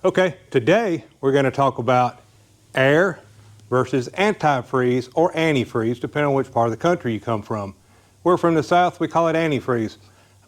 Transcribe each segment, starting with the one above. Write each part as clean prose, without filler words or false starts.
Okay, today we're going to talk about air versus antifreeze or antifreeze, depending on which part of the country you come from. We're from the South, we call it antifreeze.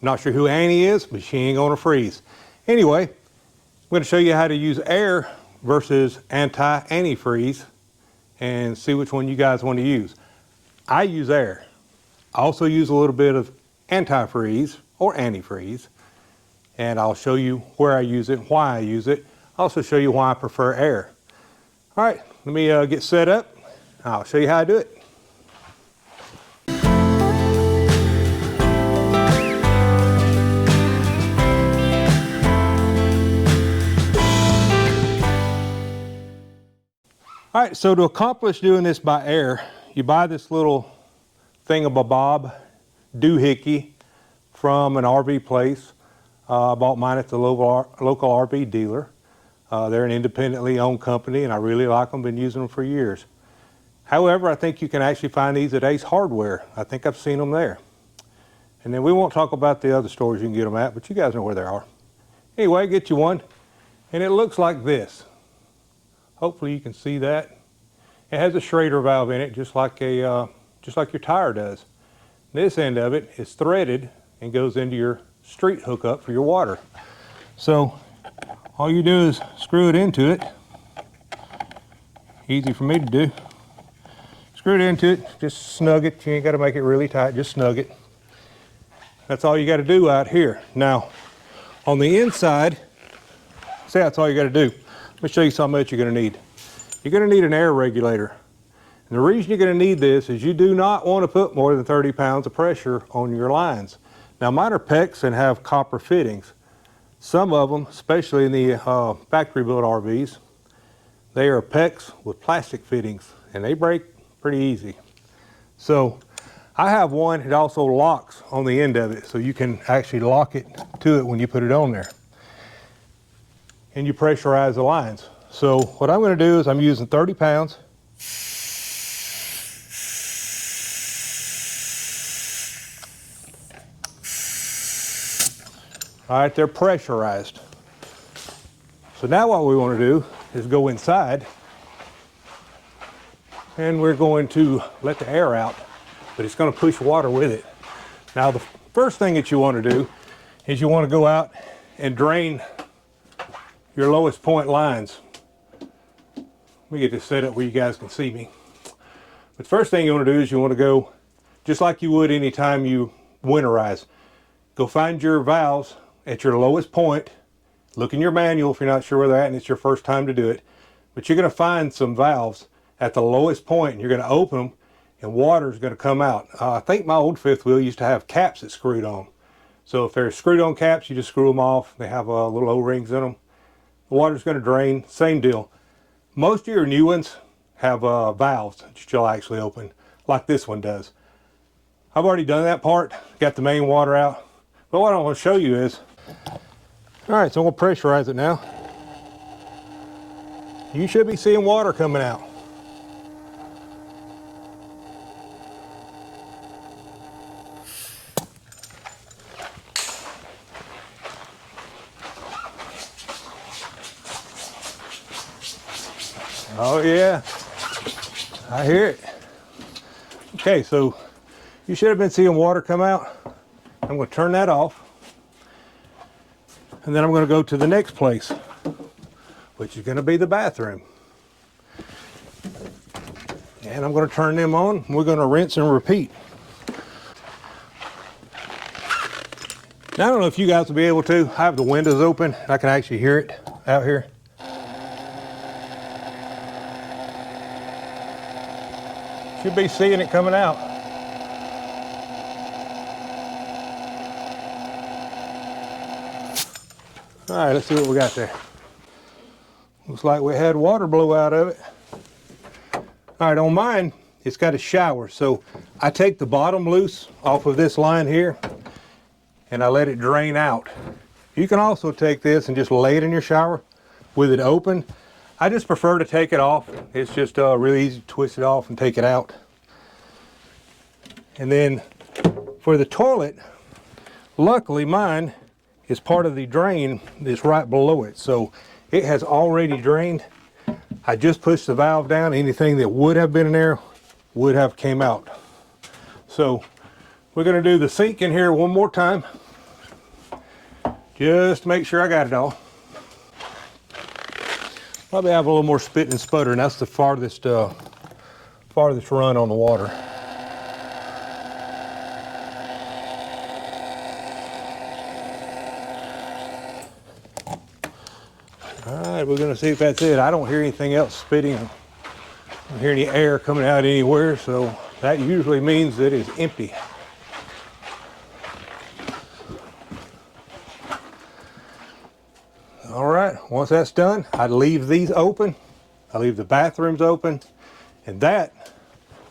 I'm not sure who Annie is, but she ain't gonna freeze. Anyway, I'm going to show you how to use air versus antifreeze and see which one you guys want to use. I use air. I also use a little bit of antifreeze or antifreeze, and I'll show you where I use it, why I use it. I'll also show you why I prefer air. All right, let me get set up. I'll show you how I do it. All right, so to accomplish doing this by air, you buy this little thingamabob doohickey from an RV place. I bought mine at the local RV dealer. They're an independently owned company and I really like them, been using them for years. However, I think you can actually find these at Ace Hardware. I think I've seen them there. And then we won't talk about the other stores you can get them at, but you guys know where they are. Anyway, get you one, and it looks like this. Hopefully you can see that. It has a Schrader valve in it, just like your tire does. This end of it is threaded and goes into your street hookup for your water. So all you do is screw it into it. Easy for me to do. Screw it into it, just snug it. You ain't got to make it really tight, just snug it. That's all you got to do out here. Now, on the inside, see, that's all you got to do. Let me show you how much you're going to need. You're going to need an air regulator. And the reason you're going to need this is you do not want to put more than 30 pounds of pressure on your lines. Now mine are PEX and have copper fittings. Some of them, especially in the factory built RVs, they are PEX with plastic fittings and they break pretty easy. So I have one that also locks on the end of it, so you can actually lock it to it when you put it on there. And you pressurize the lines. So what I'm going to do is I'm using 30 pounds. All right, they're pressurized. So now what we want to do is go inside and we're going to let the air out, but it's going to push water with it. Now the first thing that you want to do is you want to go out and drain your lowest point lines. Let me get this set up where you guys can see me. But the first thing you want to do is you want to go, just like you would anytime you winterize, go find your valves at your lowest point. Look in your manual if you're not sure where they're at and it's your first time to do it. But you're going to find some valves at the lowest point and you're going to open them and water is going to come out. I think my old fifth wheel used to have caps that screwed on. So if they're screwed on caps, you just screw them off. They have little O-rings in them. The water's going to drain, same deal. Most of your new ones have valves that you'll actually open, like this one does. I've already done that part, got the main water out. But what I want to show you is, all right, so I'm going to pressurize it now. You should be seeing water coming out. Oh yeah, I hear it. Okay, so you should have been seeing water come out. I'm going to turn that off. And then I'm going to go to the next place, which is going to be the bathroom. And I'm going to turn them on. We're going to rinse and repeat. Now, I don't know if you guys will be able to. I have the windows open. I can actually hear it out here. Should be seeing it coming out. All right, let's see what we got there. Looks like we had water blow out of it. All right, on mine, it's got a shower. So I take the bottom loose off of this line here and I let it drain out. You can also take this and just lay it in your shower with it open. I just prefer to take it off. It's just really easy to twist it off and take it out. And then for the toilet, luckily mine is part of the drain that's right below it. So it has already drained. I just pushed the valve down. Anything that would have been in there would have came out. So we're going to do the sink in here one more time, just to make sure I got it all. Probably have a little more spit and sputter, and that's the farthest run on the water. All right, we're going to see if that's it. I don't hear anything else spitting. I don't hear any air coming out anywhere, so that usually means that it's empty. All right, once that's done, I leave these open. I leave the bathrooms open, and that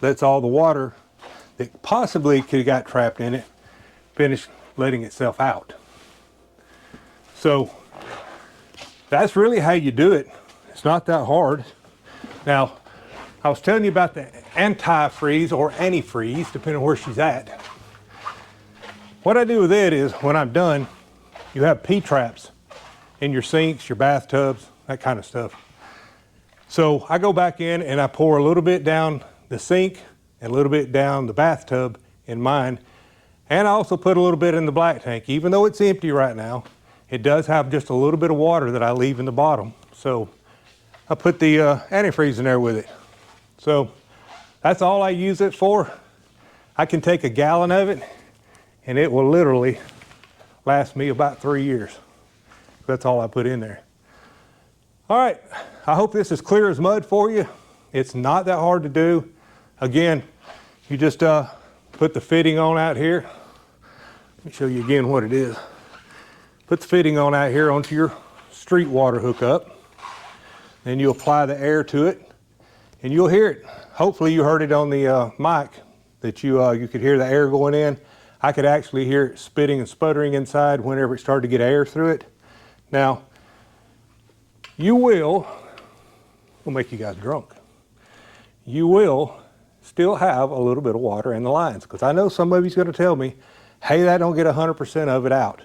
lets all the water that possibly could have got trapped in it finish letting itself out. So that's really how you do it. It's not that hard. Now, I was telling you about the antifreeze or antifreeze, depending on where she's at. What I do with it is, when I'm done, you have P-traps in your sinks, your bathtubs, that kind of stuff. So I go back in and I pour a little bit down the sink and a little bit down the bathtub in mine. And I also put a little bit in the black tank. Even though it's empty right now, it does have just a little bit of water that I leave in the bottom. So I put the antifreeze in there with it. So that's all I use it for. I can take a gallon of it and it will literally last me about 3 years. That's all I put in there. All right, I hope this is clear as mud for you. It's not that hard to do. Again, you just put the fitting on out here. Let me show you again what it is. Put the fitting on out here onto your street water hookup. Then you apply the air to it and you'll hear it. Hopefully you heard it on the mic that you could hear the air going in. I could actually hear it spitting and sputtering inside whenever it started to get air through it. Now, we'll make you guys drunk. You will still have a little bit of water in the lines, because I know some of you's going to tell me, hey, that don't get 100% of it out.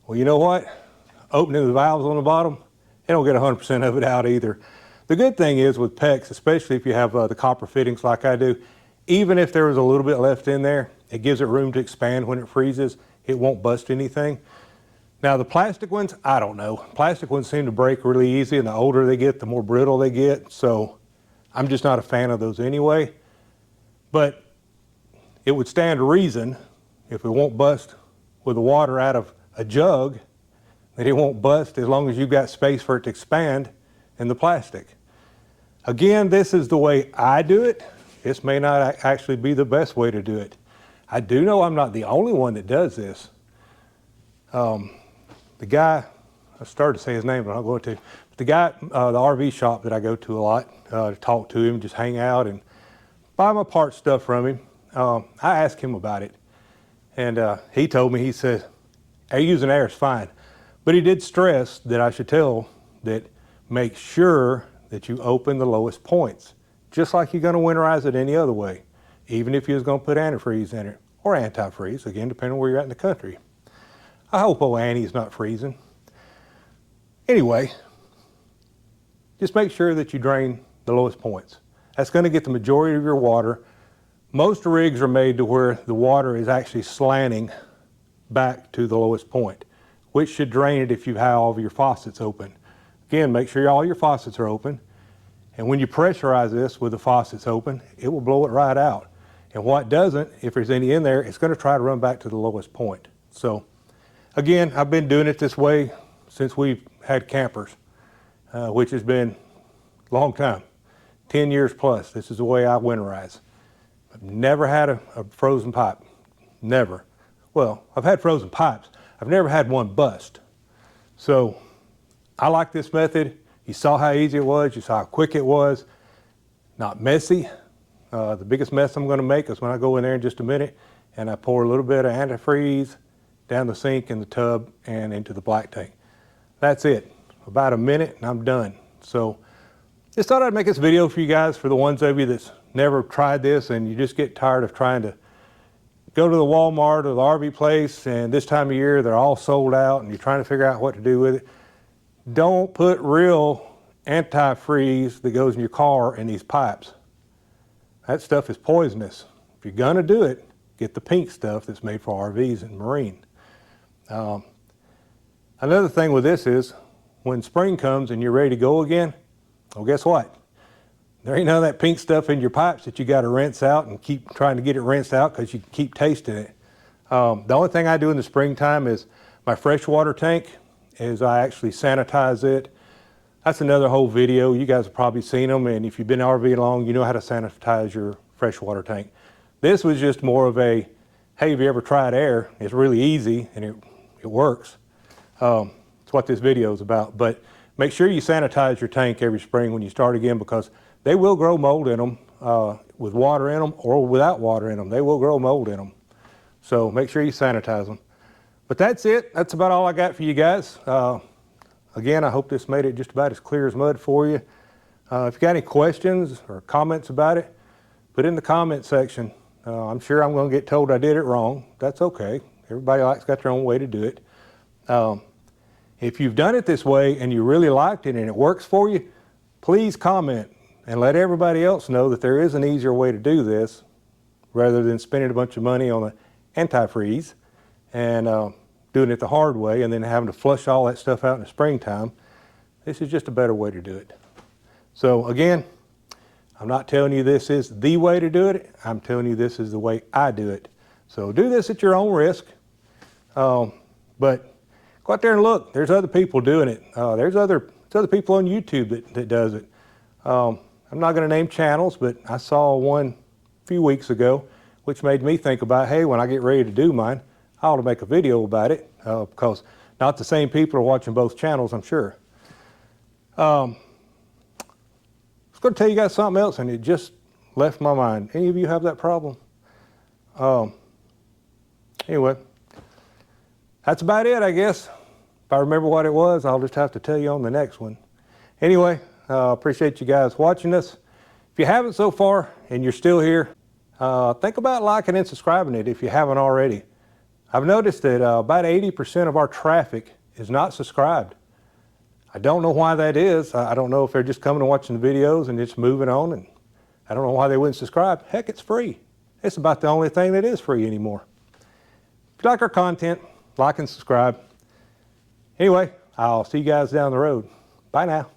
Well, you know what? Opening the valves on the bottom, it don't get 100% of it out either. The good thing is with PEX, especially if you have the copper fittings like I do, even if there was a little bit left in there, it gives it room to expand when it freezes. It won't bust anything. Now the plastic ones, I don't know. Plastic ones seem to break really easy, and the older they get, the more brittle they get. So I'm just not a fan of those anyway. But it would stand to reason, if it won't bust with the water out of a jug, that it won't bust as long as you've got space for it to expand in the plastic. Again, this is the way I do it. This may not actually be the best way to do it. I do know I'm not the only one that does this. The guy, I started to say his name, but I'm not going to. But the guy, the RV shop that I go to a lot, to talk to him, just hang out and buy my part stuff from him. I asked him about it, and he told me, he said, hey, using air is fine. But he did stress that I should tell that make sure that you open the lowest points, just like you're going to winterize it any other way, even if you was going to put antifreeze in it, or antifreeze, again, depending on where you're at in the country. I hope old Annie's not freezing. Anyway, just make sure that you drain the lowest points. That's going to get the majority of your water. Most rigs are made to where the water is actually slanting back to the lowest point, which should drain it if you have all of your faucets open. Again, make sure all your faucets are open. And when you pressurize this with the faucets open, it will blow it right out. And what doesn't, if there's any in there, it's going to try to run back to the lowest point. So again, I've been doing it this way since we've had campers, which has been a long time, 10 years plus. This is the way I winterize. I've never had a frozen pipe, never. Well, I've had frozen pipes. I've never had one bust. So I like this method. You saw how easy it was. You saw how quick it was. Not messy. The biggest mess I'm going to make is when I go in there in just a minute and I pour a little bit of antifreeze down the sink in the tub and into the black tank. That's it. About a minute and I'm done. So just thought I'd make this video for you guys, for the ones of you that's never tried this and you just get tired of trying to go to the Walmart or the RV place, and this time of year they're all sold out and you're trying to figure out what to do with it. don't put real antifreeze that goes in your car in these pipes. That stuff is poisonous. If you're gonna do it, get the pink stuff that's made for RVs and marine. Another thing with this is, when spring comes and you're ready to go again, well, guess what? There ain't none of that pink stuff in your pipes that you got to rinse out and keep trying to get it rinsed out because you keep tasting it. The only thing I do in the springtime is my freshwater tank is I actually sanitize it. That's another whole video. You guys have probably seen them, and if you've been RVing long, you know how to sanitize your freshwater tank. This was just more of a, hey, have you ever tried air? It's really easy and it works. That's what this video is about. But make sure you sanitize your tank every spring when you start again, because they will grow mold in them with water in them or without water in them. They will grow mold in them. So make sure you sanitize them. But that's it. That's about all I got for you guys. Again, I hope this made it just about as clear as mud for you. If you got any questions or comments about it, put it in the comment section. I'm sure I'm going to get told I did it wrong. That's okay. Everybody got their own way to do it. If you've done it this way and you really liked it and it works for you, please comment and let everybody else know that there is an easier way to do this rather than spending a bunch of money on an antifreeze and doing it the hard way and then having to flush all that stuff out in the springtime. This is just a better way to do it. So again, I'm not telling you this is the way to do it. I'm telling you this is the way I do it. So do this at your own risk. But go out there and look. There's other people doing it. There's other people on YouTube that does it. I'm not going to name channels, but I saw one a few weeks ago, which made me think about, hey, when I get ready to do mine, I ought to make a video about it, because not the same people are watching both channels, I'm sure. I was going to tell you guys something else, and it just left my mind. Any of you have that problem? Anyway, that's about it, I guess. If I remember what it was, I'll just have to tell you on the next one. Anyway, appreciate you guys watching us. If you haven't so far and you're still here, think about liking and subscribing it if you haven't already. I've noticed that about 80% of our traffic is not subscribed. I don't know why that is. I don't know if they're just coming and watching the videos and just moving on, and I don't know why they wouldn't subscribe. Heck, it's free. It's about the only thing that is free anymore. If you like our content, like and subscribe. Anyway, I'll see you guys down the road. Bye now.